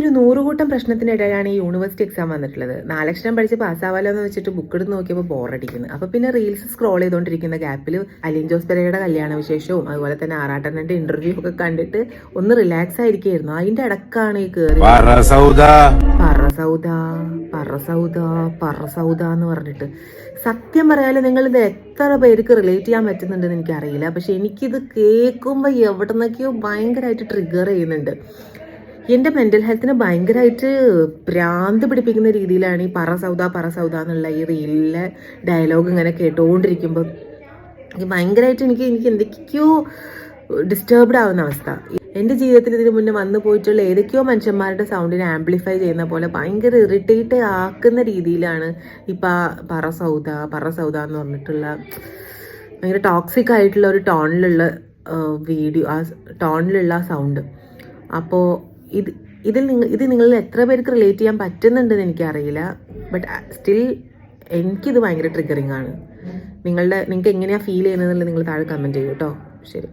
ഒരു 100 കൂട്ടം പ്രശ്നത്തിനിടയിലാണ് ഈ യൂണിവേഴ്സിറ്റി എക്സാം വന്നിട്ടുള്ളത്. 4 അക്ഷരം പഠിച്ച് പാസ്സാവാലോ എന്ന് വെച്ചിട്ട് ബുക്ക് എടുത്ത് നോക്കിയപ്പോൾ ബോറടിക്കുന്നു. അപ്പോൾ പിന്നെ റീൽസ് സ്ക്രോൾ ചെയ്തുകൊണ്ടിരിക്കുന്ന ഗ്യാപ്പിൽ അലിൻ ജോസ് പെരയുടെ കല്യാണ വിശേഷവും അതുപോലെ തന്നെ ആറാട്ടണ്ണന്റെ ഇന്റർവ്യൂ ഒക്കെ കണ്ടിട്ട് ഒന്ന് റിലാക്സ് ആയിരിക്കായിരുന്നു. അതിന്റെ ഇടക്കാണ് ഈ കയറി പറസൗദ എന്ന് പറഞ്ഞിട്ട്. സത്യം പറയാലും നിങ്ങൾ ഇത് എത്ര പേർക്ക് റിലേറ്റ് ചെയ്യാൻ പറ്റുന്നുണ്ടെന്ന് എനിക്കറിയില്ല. പക്ഷെ എനിക്കിത് കേൾക്കുമ്പോൾ എവിടെ നിന്നൊക്കെയോ ഭയങ്കരമായിട്ട് ട്രിഗർ ചെയ്യുന്നുണ്ട്. എൻ്റെ മെൻ്റൽ ഹെൽത്തിനെ ഭയങ്കരമായിട്ട് ഭ്രാന്ത് പിടിപ്പിക്കുന്ന രീതിയിലാണ് ഈ പറസൗദ എന്നുള്ള ഈ റീലിലെ ഡയലോഗ് ഇങ്ങനെ കേട്ടുകൊണ്ടിരിക്കുമ്പോൾ ഭയങ്കരമായിട്ട് എനിക്ക് എന്തൊക്കെയോ ഡിസ്റ്റർബ്ഡ് ആവുന്ന അവസ്ഥ. എൻ്റെ ജീവിതത്തിൽ ഇതിന് മുന്നേ വന്നു പോയിട്ടുള്ള ഏതൊക്കെയോ മനുഷ്യന്മാരുടെ സൗണ്ടിനെ ആംപ്ലിഫൈ ചെയ്യുന്ന പോലെ ഭയങ്കര ഇറിറ്റേറ്റ് ആക്കുന്ന രീതിയിലാണ് ഇപ്പോൾ പറസൗദ എന്ന് പറഞ്ഞിട്ടുള്ള ഭയങ്കര ടോക്സിക് ആയിട്ടുള്ള ഒരു ടോണിലുള്ള വീഡിയോ, ആ ടോണിലുള്ള സൗണ്ട്. അപ്പോൾ ഇത് നിങ്ങളിൽ എത്ര പേർക്ക് റിലേറ്റ് ചെയ്യാൻ പറ്റുന്നുണ്ടെന്ന് എനിക്കറിയില്ല. ബട്ട് സ്റ്റിൽ എനിക്കിത് ഭയങ്കര ട്രിഗറിങ് ആണ്. നിങ്ങൾക്ക് എങ്ങനെയാണ് ഫീൽ ചെയ്യുന്നതെന്നുള്ളത് നിങ്ങൾ താഴെ കമൻറ്റ് ചെയ്യൂ കേട്ടോ. ശരി.